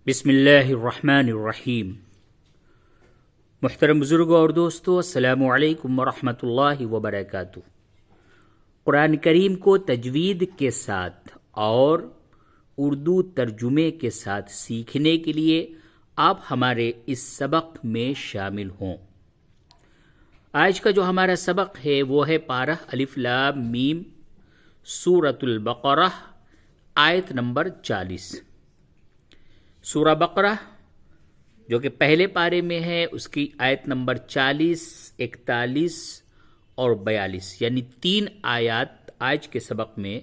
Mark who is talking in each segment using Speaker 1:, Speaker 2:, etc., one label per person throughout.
Speaker 1: بسم اللہ الرحمن الرحیم۔ محترم بزرگوں اور دوستو، السلام علیکم ورحمۃ اللہ وبرکاتہ۔ قرآن کریم کو تجوید کے ساتھ اور اردو ترجمے کے ساتھ سیکھنے کے لیے آپ ہمارے اس سبق میں شامل ہوں۔ آج کا جو ہمارا سبق ہے وہ ہے پارہ الف لام میم سورۃ البقرہ آیت نمبر 40۔ سورہ بقرہ جو کہ پہلے پارے میں ہے، اس کی آیت نمبر 40، 41 اور 42، یعنی 3 آیات آج کے سبق میں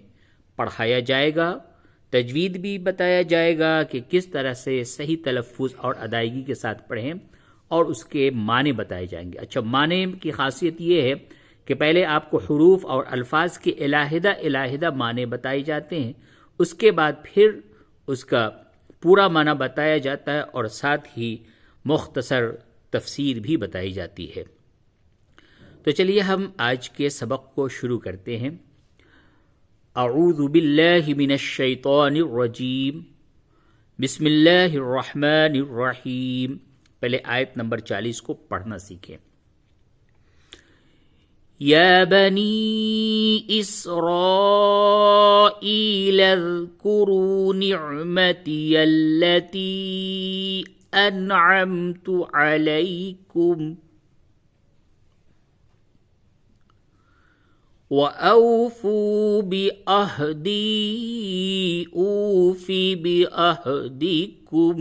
Speaker 1: پڑھایا جائے گا۔ تجوید بھی بتایا جائے گا کہ کس طرح سے صحیح تلفظ اور ادائیگی کے ساتھ پڑھیں، اور اس کے معنی بتائے جائیں گے۔ اچھا، معنی کی خاصیت یہ ہے کہ پہلے آپ کو حروف اور الفاظ کے علیحدہ معنی بتائے جاتے ہیں، اس کے بعد پھر اس کا پورا معنی بتایا جاتا ہے اور ساتھ ہی مختصر تفسیر بھی بتائی جاتی ہے۔ تو چلیے ہم آج کے سبق کو شروع کرتے ہیں۔ اعوذ باللہ من الشیطان الرجیم، بسم اللہ الرحمن الرحیم۔ پہلے آیت نمبر 40 کو پڑھنا سیکھیں۔ یا بنی اسرائیل اذکروا نعمتی التی انعمت علیکم وَأَوْفُوا بِعَهْدِي أُوفِ بِعَهْدِكُمْ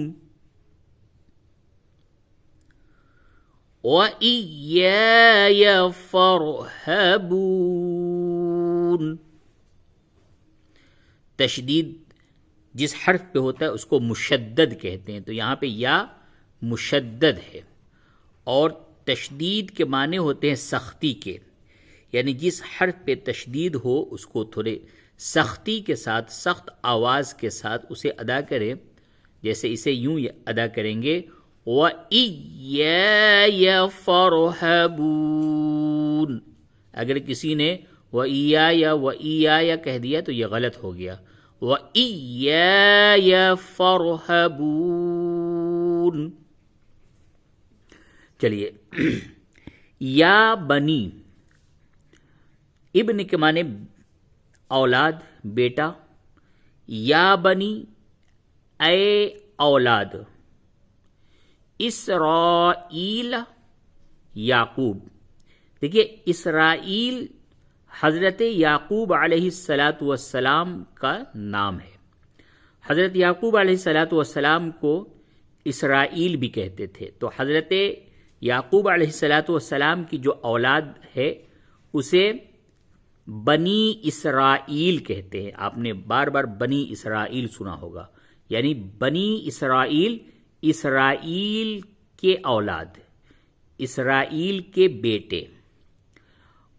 Speaker 1: وَإِيَّايَ فَارْهَبُونِ۔ تشدید جس حرف پہ ہوتا ہے اس کو مشدد کہتے ہیں، تو یہاں پہ یا مشدد ہے، اور تشدید کے معنی ہوتے ہیں سختی کے، یعنی جس حرف پہ تشدید ہو اس کو تھوڑے سختی کے ساتھ، سخت آواز کے ساتھ اسے ادا کریں۔ جیسے اسے یوں ادا کریں گے، وَإِيَّايَ فَارْهَبُونِ۔ اگر کسی نے وَإِيَّايَ کہہ دیا تو یہ غلط ہو گیا۔ وَإِيَّايَ فَارْهَبُونِ۔ چلیے، یا بنی، ابن کے معنی اولاد، بیٹا۔ یا بنی اے اولاد، اسرائیل یعقوب۔ دیکھیے، اسرائیل حضرت یعقوب علیہ السلام کا نام ہے۔ حضرت یعقوب علیہ السلام کو اسرائیل بھی کہتے تھے، تو حضرت یعقوب علیہ السلام کی جو اولاد ہے اسے بنی اسرائیل کہتے ہیں۔ آپ نے بار بار بنی اسرائیل سنا ہوگا، یعنی بنی اسرائیل، اسرائیل کے اولاد، اسرائیل کے بیٹے۔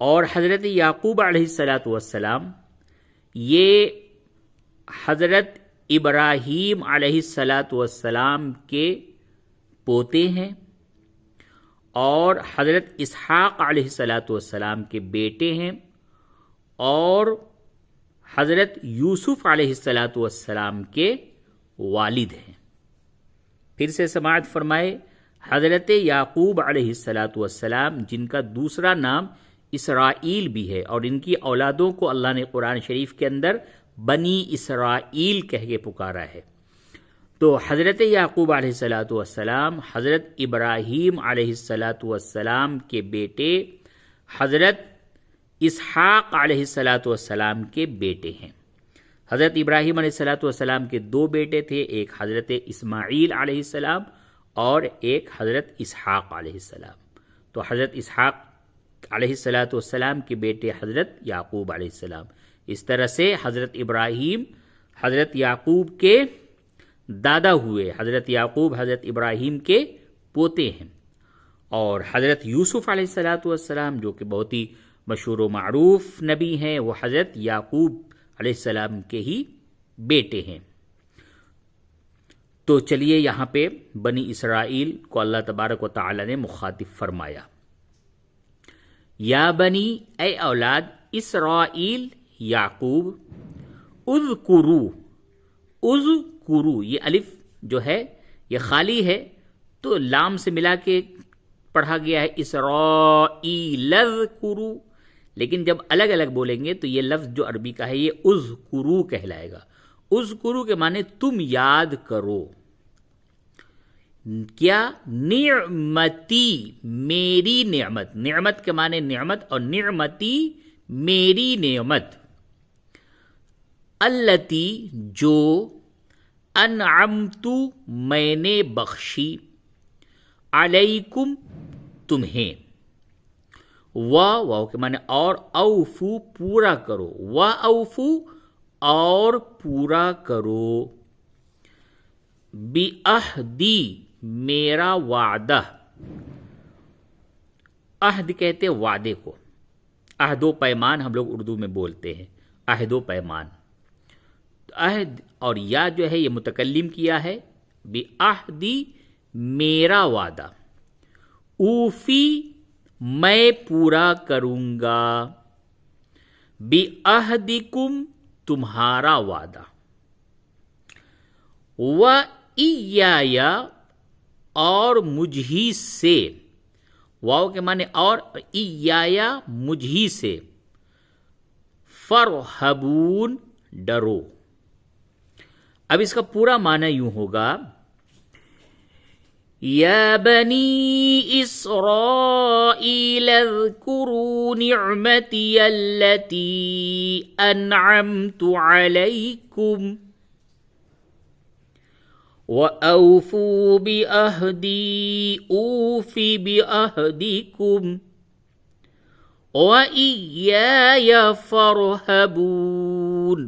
Speaker 1: اور حضرت یعقوب علیہ السلام یہ حضرت ابراہیم علیہ السلام کے پوتے ہیں، اور حضرت اسحاق علیہ السلام کے بیٹے ہیں، اور حضرت یوسف علیہ السلام کے والد ہیں۔ پھر سے سماعت فرمائے، حضرت یعقوب علیہ السلام جن کا دوسرا نام اسرائیل بھی ہے، اور ان کی اولادوں کو اللہ نے قرآن شریف کے اندر بنی اسرائیل کہہ کے پکارا ہے۔ تو حضرت یعقوب علیہ السلام حضرت ابراہیم علیہ السلام کے بیٹے حضرت اسحاق علیہ السلام کے بیٹے ہیں۔ حضرت ابراہیم علیہ السلام کے 2 بیٹے تھے، ایک حضرت اسماعیل علیہ السلام اور ایک حضرت اسحاق علیہ السلام۔ تو حضرت اسحاق علیہ السلام کے بیٹے حضرت یعقوب علیہ السلام۔ اس طرح سے حضرت ابراہیم حضرت یعقوب کے دادا ہوئے، حضرت یعقوب حضرت ابراہیم کے پوتے ہیں، اور حضرت یوسف علیہ السلام جو کہ بہت ہی مشہور و معروف نبی ہیں، وہ حضرت یعقوب علیہ السلام کے ہی بیٹے ہیں۔ تو چلیے، یہاں پہ بنی اسرائیل کو اللہ تبارک و تعالی نے مخاطب فرمایا۔ یا بنی اے اولاد اسرائیل یعقوب، اذکرو، اذکرو یہ الف جو ہے یہ خالی ہے تو لام سے ملا کے پڑھا گیا ہے اسرائیل اذکروا، لیکن جب الگ الگ بولیں گے تو یہ لفظ جو عربی کا ہے یہ اذکروا کہلائے گا. اذکروا کے معنی تم یاد کرو. کیا؟ نعمتی، میری نعمت. نعمت کے معنی نعمت، اور نعمتی میری نعمت. التی جو، انعمت میں نے بخشی، علیکم تمہیں. واو کے معنی اور، اوفو پورا کرو، اوفو اور پورا کرو، بعہدی میرا وعدہ. عہد کہتے وعدے کو، عہد و پیمان ہم لوگ اردو میں بولتے ہیں، عہد و پیمان. عہد اور یا جو ہے یہ متکلم کیا ہے، بعہدی میرا وعدہ، اوفی میں پورا کروں گا، بعہدکم تمہارا وعدہ، وَإِيَّايَ اور مجھ ہی سے. واو کے معنی اور، ایایا مجھ ہی سے، فرحبون ڈرو. اب اس کا پورا معنی یوں ہوگا، یا بنی اسرائیل اذکروا نعمتی التی انعمت علیکم وَأَوْفُوا بِعَهْدِي أُوفِ بِعَهْدِكُمْ وَإِيَّايَ فَارْهَبُونِ.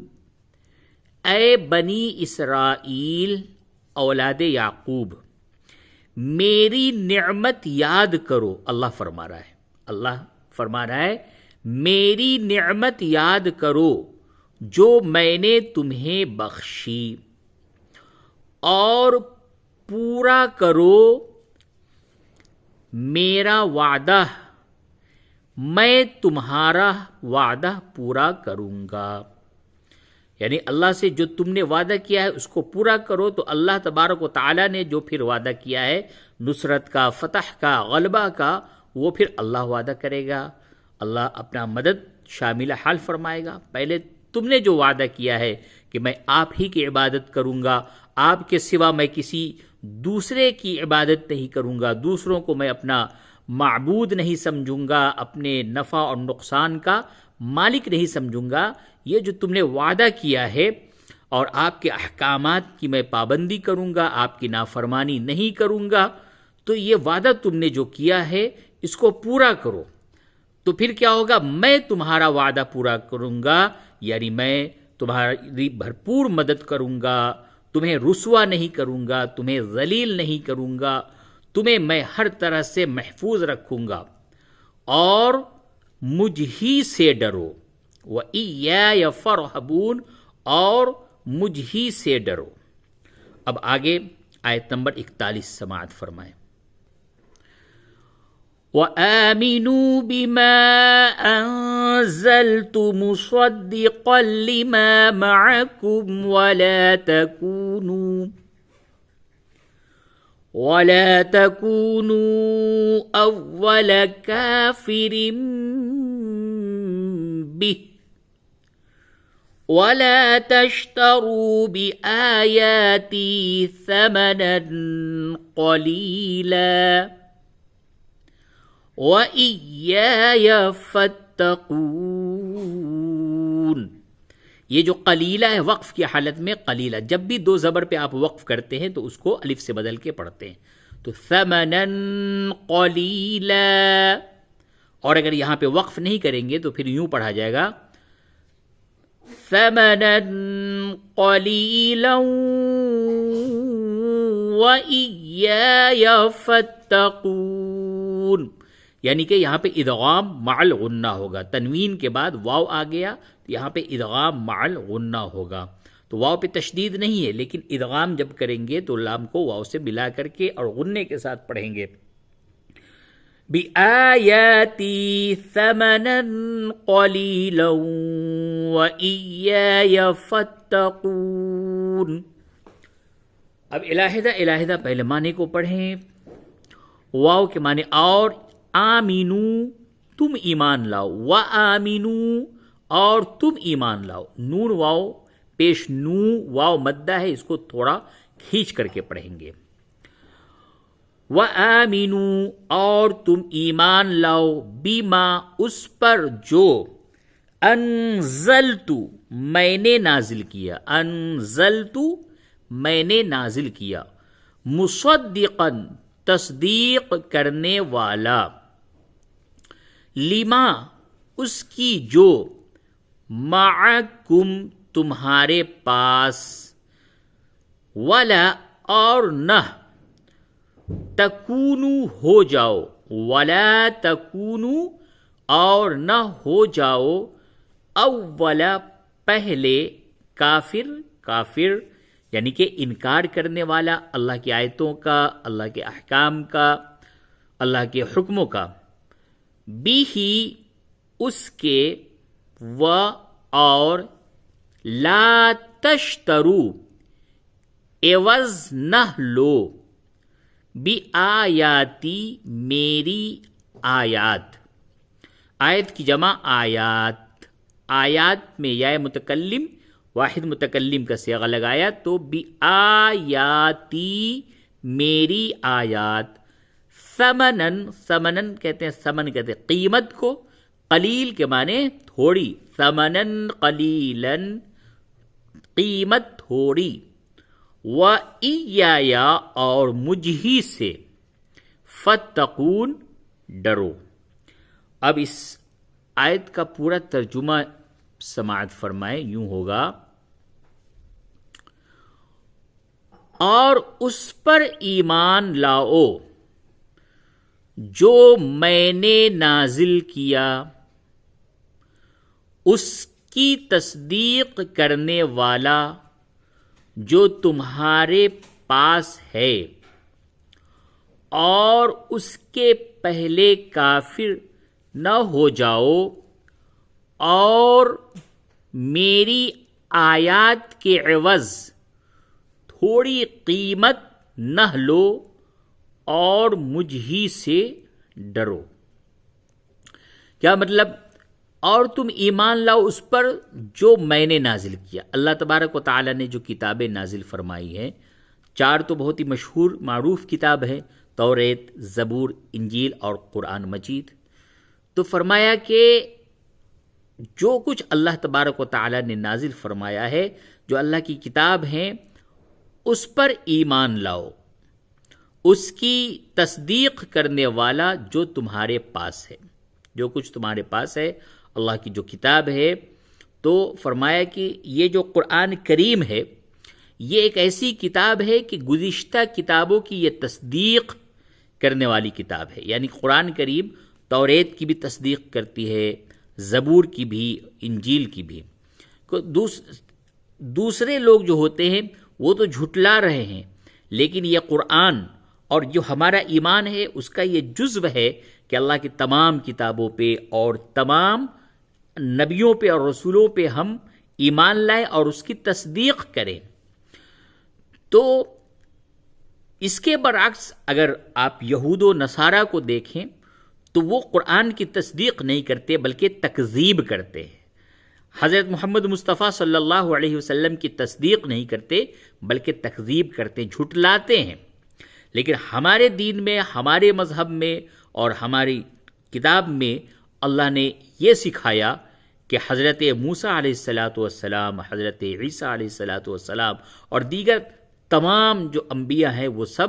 Speaker 1: اے بنی اسرائیل، اولاد یعقوب، میری نعمت یاد کرو. اللہ فرما رہا ہے میری نعمت یاد کرو جو میں نے تمہیں بخشی، اور پورا کرو میرا وعدہ، میں تمہارا وعدہ پورا کروں گا. یعنی اللہ سے جو تم نے وعدہ کیا ہے اس کو پورا کرو. تو اللہ تبارک و تعالیٰ نے جو پھر وعدہ کیا ہے نصرت کا، فتح کا، غلبہ کا، وہ پھر اللہ وعدہ کرے گا. اللہ اپنا مدد شامل حال فرمائے گا. پہلے تم نے جو وعدہ کیا ہے کہ میں آپ ہی کی عبادت کروں گا، آپ کے سوا میں کسی دوسرے کی عبادت نہیں کروں گا، دوسروں کو میں اپنا معبود نہیں سمجھوں گا، اپنے نفع اور نقصان کا مالک نہیں سمجھوں گا. یہ جو تم نے وعدہ کیا ہے اور آپ کے احکامات کی میں پابندی کروں گا، آپ کی نافرمانی نہیں کروں گا، تو یہ وعدہ تم نے جو کیا ہے اس کو پورا کرو. تو پھر کیا ہوگا؟ میں تمہارا وعدہ پورا کروں گا، یعنی میں تمہاری بھرپور مدد کروں گا، تمہیں رسوا نہیں کروں گا، تمہیں ذلیل نہیں کروں گا، تمہیں میں ہر طرح سے محفوظ رکھوں گا، اور مجھ ہی سے ڈرو. وَإِيَّايَ فَارْهَبُونِ اور مجھ ہی سے ڈرو. اب آگے آیت نمبر 41 سماعت فرمائیں. وَآمِنُوا بِمَا أَنزَلْتُ مُصَدِّقًا لِمَا مَعَكُمْ وَلَا تَكُونُوا أَوَّلَ كَافِرٍ بِهِ وَلَا تَشْتَرُوا بِآيَاتِي ثَمَنًا قَلِيلًا وَإِيَّايَ فَاتَّقُونِ. یہ جو قلیلہ ہے وقف کی حالت میں قلیلہ، جب بھی دو زبر پہ آپ وقف کرتے ہیں تو اس کو الف سے بدل کے پڑھتے ہیں. تو ثمنا قلیلا، اور اگر یہاں پہ وقف نہیں کریں گے تو پھر یوں پڑھا جائے گا ثمنا قلیلا وَإِيَّايَ فَاتَّقُونِ. یعنی کہ یہاں پہ ادغام مع الغنہ ہوگا، تنوین کے بعد واو آ گیا تو یہاں پہ ادغام مع الغنہ ہوگا. تو واو پہ تشدید نہیں ہے، لیکن ادغام جب کریں گے تو لام کو واو سے ملا کر کے اور غنے کے ساتھ پڑھیں گے. بِآيَاتِي ثَمَنًا قَلِيلًا وَإِيَّايَ فَاتَّقُونِ. اب علیحدہ پہلے معنی کو پڑھیں. واو کے معنی اور، آمینو تم ایمان لاؤ، و آمینو اور تم ایمان لاؤ. نون واو پیش نو واو مدہ ہے، اس کو تھوڑا کھینچ کر کے پڑھیں گے. وَآمِنُوا اور تم ایمان لاؤ، بیما اس پر جو، انزلتو میں نے نازل کیا، انزلتو میں نے نازل کیا، مصدقاً تصدیق کرنے والا، لما اس کی جو، معکم تمہارے پاس، ولا اور نہ، تکونو ہو جاؤ، ولا تکونو اور نہ ہو جاؤ، اولا پہلے، کافر یعنی کہ انکار کرنے والا اللہ کی آیتوں کا، اللہ کے احکام کا، اللہ کے حکموں کا، بھی اس کے، و اور، لا تشترو عوض نہ لو، بی آیاتی میری آیات، آیت کی جمع آیات، آیات میں یا متکلم واحد متکلم کا صیغہ لگایا تو بی آیاتی میری آیات، ثمنن کہتے ہیں، ثمن کہتے ہیں قیمت کو، قلیل کے معنی تھوڑی، ثمنن قلیلن قیمت تھوڑی، وَإِيَّايَا اور مجھ ہی سے، فَاتَّقُونَ ڈرو. اب اس آیت کا پورا ترجمہ سماعت فرمائے، یوں ہوگا، اور اس پر ایمان لاؤ جو میں نے نازل کیا، اس کی تصدیق کرنے والا جو تمہارے پاس ہے، اور اس کے پہلے کافر نہ ہو جاؤ، اور میری آیات کے عوض تھوڑی قیمت نہ لو، اور مجھ ہی سے ڈرو. کیا مطلب؟ اور تم ایمان لاؤ اس پر جو میں نے نازل کیا. اللہ تبارک و تعالی نے جو کتابیں نازل فرمائی ہیں، 4 تو بہت ہی مشہور معروف کتاب ہے، توریت، زبور، انجیل اور قرآن مجید. تو فرمایا کہ جو کچھ اللہ تبارک و تعالی نے نازل فرمایا ہے، جو اللہ کی کتاب ہیں، اس پر ایمان لاؤ، اس کی تصدیق کرنے والا جو تمہارے پاس ہے، جو کچھ تمہارے پاس ہے اللہ کی جو کتاب ہے. تو فرمایا کہ یہ جو قرآن کریم ہے، یہ ایک ایسی کتاب ہے کہ گزشتہ کتابوں کی یہ تصدیق کرنے والی کتاب ہے. یعنی قرآن کریم توریت کی بھی تصدیق کرتی ہے، زبور کی بھی، انجیل کی بھی. دوسرے لوگ جو ہوتے ہیں وہ تو جھٹلا رہے ہیں، لیکن یہ قرآن اور جو ہمارا ایمان ہے اس کا یہ جزو ہے کہ اللہ کی تمام کتابوں پہ اور تمام نبیوں پہ اور رسولوں پہ ہم ایمان لائیں اور اس کی تصدیق کریں. تو اس کے برعکس اگر آپ یہود و نصارہ کو دیکھیں تو وہ قرآن کی تصدیق نہیں کرتے بلکہ تکذیب کرتے ہیں. حضرت محمد مصطفیٰ صلی اللہ علیہ وسلم کی تصدیق نہیں کرتے بلکہ تکذیب کرتے، جھٹلاتے ہیں. لیکن ہمارے دین میں، ہمارے مذہب میں اور ہماری کتاب میں اللہ نے یہ سکھایا کہ حضرت موسیٰ علیہ السلام، حضرت عیسیٰ علیہ السلام اور دیگر تمام جو انبیاء ہیں وہ سب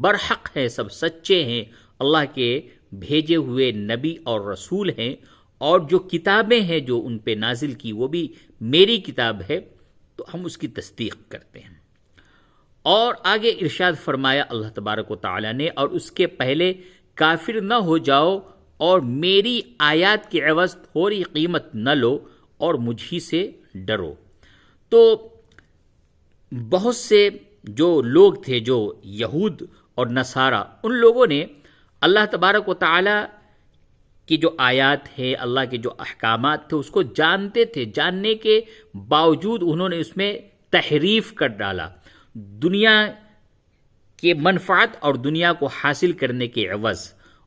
Speaker 1: برحق ہیں، سب سچے ہیں، اللہ کے بھیجے ہوئے نبی اور رسول ہیں، اور جو کتابیں ہیں جو ان پہ نازل کی وہ بھی میری کتاب ہے، تو ہم اس کی تصدیق کرتے ہیں. اور آگے ارشاد فرمایا اللہ تبارک و تعالی نے، اور اس کے پہلے کافر نہ ہو جاؤ اور میری آیات کے عوض تھوڑی قیمت نہ لو اور مجھ ہی سے ڈرو. تو بہت سے جو لوگ تھے، جو یہود اور نصارہ، ان لوگوں نے اللہ تبارک و تعالی کی جو آیات ہیں، اللہ کے جو احکامات تھے، اس کو جانتے تھے، جاننے کے باوجود انہوں نے اس میں تحریف کر ڈالا. دنیا کے منفعت اور دنیا کو حاصل کرنے کے عوض،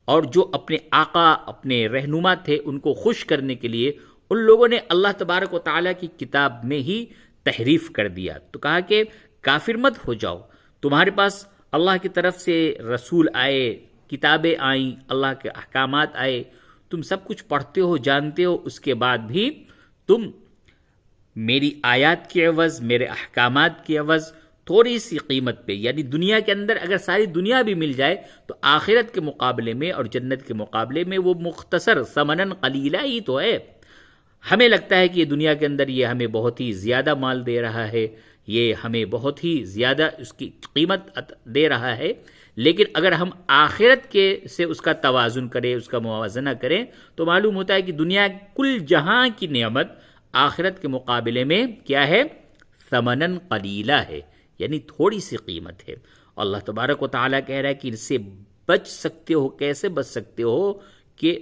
Speaker 1: اور جو اپنے آقا اپنے رہنما تھے ان کو خوش کرنے کے لیے ان لوگوں نے اللہ تبارک و تعالیٰ کی کتاب میں ہی تحریف کر دیا. تو کہا کہ کافر مت ہو جاؤ، تمہارے پاس اللہ کی طرف سے رسول آئے، کتابیں آئیں، اللہ کے احکامات آئے، تم سب کچھ پڑھتے ہو، جانتے ہو، اس کے بعد بھی تم میری آیات کے عوض، میرے احکامات کے عوض تھوڑی سی قیمت پہ، یعنی دنیا کے اندر اگر ساری دنیا بھی مل جائے تو آخرت کے مقابلے میں اور جنت کے مقابلے میں وہ مختصر ثمناً قلیلہ ہی تو ہے. ہمیں لگتا ہے کہ یہ دنیا کے اندر یہ ہمیں بہت ہی زیادہ مال دے رہا ہے، یہ ہمیں بہت ہی زیادہ اس کی قیمت دے رہا ہے، لیکن اگر ہم آخرت کے سے اس کا توازن کریں، اس کا موازنہ کریں تو معلوم ہوتا ہے کہ دنیا کل جہاں کی نعمت آخرت کے مقابلے میں کیا ہے؟ ثمناً قلیلہ ہے، یعنی تھوڑی سی قیمت ہے. اللہ تبارک و تعالیٰ کہہ رہا ہے کہ اس سے بچ سکتے ہو. کیسے بچ سکتے ہو؟ کہ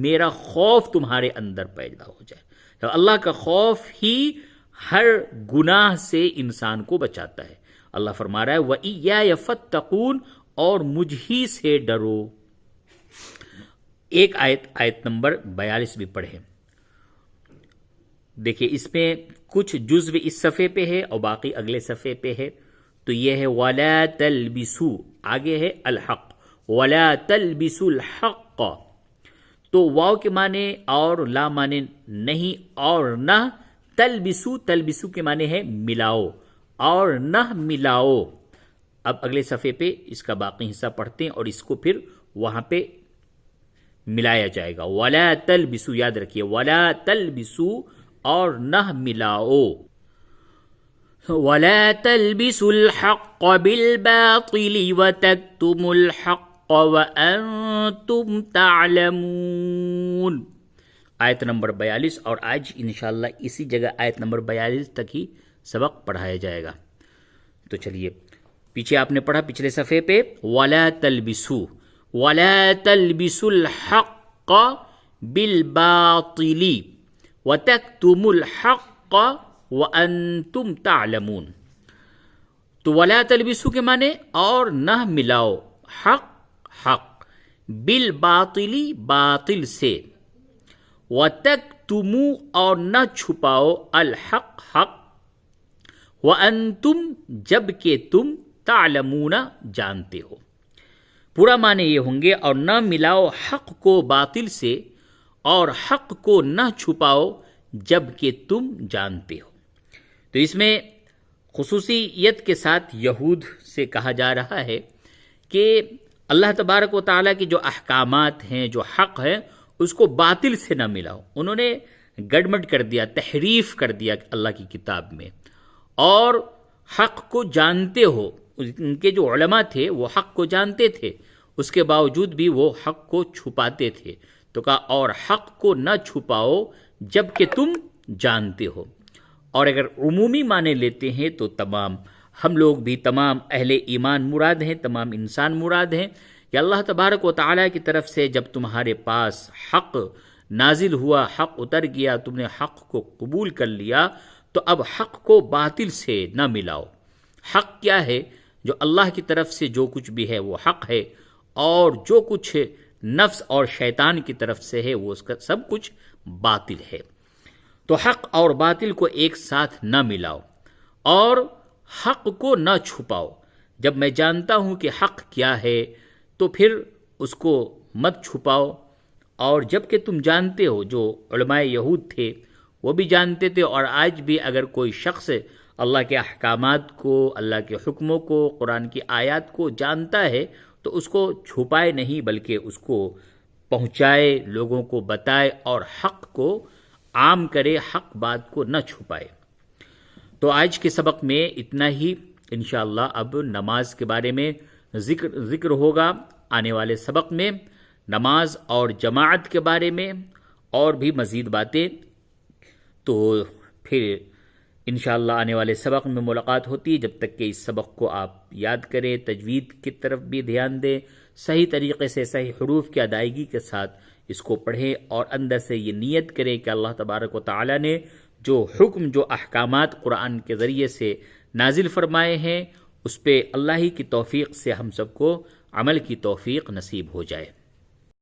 Speaker 1: میرا خوف تمہارے اندر پیدا ہو جائے. تو اللہ کا خوف ہی ہر گناہ سے انسان کو بچاتا ہے. اللہ فرما رہا ہے وَإِيَّايَ فَاتَّقُونَ، اور مجھ ہی سے ڈرو. ایک آیت نمبر 42 بھی پڑھیں. دیکھیں اس میں کچھ جزو اس صفحے پہ ہے اور باقی اگلے صفحے پہ ہے. تو یہ ہے وَلَا تَلْبِسُوا، آگے ہے الحق، وَلَا تَلْبِسُوا الْحَقَّ. تو واو کے معنی اور لا معنی نہیں اور نہ. تلبسو کے معنی ہے ملاؤ اور نہ ملاؤ. اب اگلے صفحے پہ اس کا باقی حصہ پڑھتے ہیں اور اس کو پھر وہاں پہ ملایا جائے گا. وَلَا تَلْبِسُوا، یاد رکھیے وَلَا تَلْبِسُوا اور نہ ملاؤ. وَلَا تَلْبِسُوا الْحَقَّ بِالْبَاطِلِ وَتَكْتُمُوا الْحَقَّ وَأَنْتُمْ تَعْلَمُونَ. آیت نمبر 42، اور آج انشاءاللہ اسی جگہ آیت نمبر 42 تک ہی سبق پڑھایا جائے گا. تو چلیے پیچھے آپ نے پڑھا پچھلے صفحے پہ وَلَا تَلْبِسُوا، وَلَا تَلْبِسُوا الْحَقَّ بِالْبَاطِلِ وَتَكْتُمُوا الْحَقَّ وَأَنْتُمْ تَعْلَمُونَ. تو وَلَا تَلْبِسُوا کے معنی اور نہ ملاؤ حق بالباطل، باطل سے، وَتَكْتُمُوا اور نہ چھپاؤ الحق، حق، وَأَنْتُمْ جب کہ تم تعلمون جانتے ہو. پورا معنی یہ ہوں گے اور نہ ملاؤ حق کو باطل سے اور حق کو نہ چھپاؤ جب کہ تم جانتے ہو. تو اس میں خصوصیت کے ساتھ یہود سے کہا جا رہا ہے کہ اللہ تبارک و تعالیٰ کے جو احکامات ہیں، جو حق ہے، اس کو باطل سے نہ ملاؤ. انہوں نے گڑبڑ کر دیا، تحریف کر دیا اللہ کی کتاب میں، اور حق کو جانتے ہو. ان کے جو علماء تھے وہ حق کو جانتے تھے، اس کے باوجود بھی وہ حق کو چھپاتے تھے. تو کہا اور حق کو نہ چھپاؤ جب کہ تم جانتے ہو. اور اگر عمومی معنی لیتے ہیں تو تمام ہم لوگ بھی، تمام اہل ایمان مراد ہیں، تمام انسان مراد ہیں کہ اللہ تبارک و تعالیٰ کی طرف سے جب تمہارے پاس حق نازل ہوا، حق اتر گیا، تم نے حق کو قبول کر لیا، تو اب حق کو باطل سے نہ ملاؤ. حق کیا ہے؟ جو اللہ کی طرف سے جو کچھ بھی ہے وہ حق ہے، اور جو کچھ نفس اور شیطان کی طرف سے ہے وہ اس کا سب کچھ باطل ہے. تو حق اور باطل کو ایک ساتھ نہ ملاؤ اور حق کو نہ چھپاؤ. جب میں جانتا ہوں کہ حق کیا ہے تو پھر اس کو مت چھپاؤ. اور جب کہ تم جانتے ہو، جو علماء یہود تھے وہ بھی جانتے تھے، اور آج بھی اگر کوئی شخص اللہ کے احکامات کو، اللہ کے حکموں کو، قرآن کی آیات کو جانتا ہے تو اس کو چھپائے نہیں بلکہ اس کو پہنچائے، لوگوں کو بتائے اور حق کو عام کرے، حق بات کو نہ چھپائے. تو آج کے سبق میں اتنا ہی. انشاءاللہ اب نماز کے بارے میں ذکر ہوگا آنے والے سبق میں، نماز اور جماعت کے بارے میں اور بھی مزید باتیں. تو پھر انشاءاللہ آنے والے سبق میں ملاقات ہوتی ہے. جب تک کہ اس سبق کو آپ یاد کریں، تجوید کی طرف بھی دھیان دیں، صحیح طریقے سے صحیح حروف کی ادائیگی کے ساتھ اس کو پڑھیں، اور اندر سے یہ نیت کریں کہ اللہ تبارک و تعالی نے جو حکم، جو احکامات قرآن کے ذریعے سے نازل فرمائے ہیں اس پہ اللہ ہی کی توفیق سے ہم سب کو عمل کی توفیق نصیب ہو جائے۔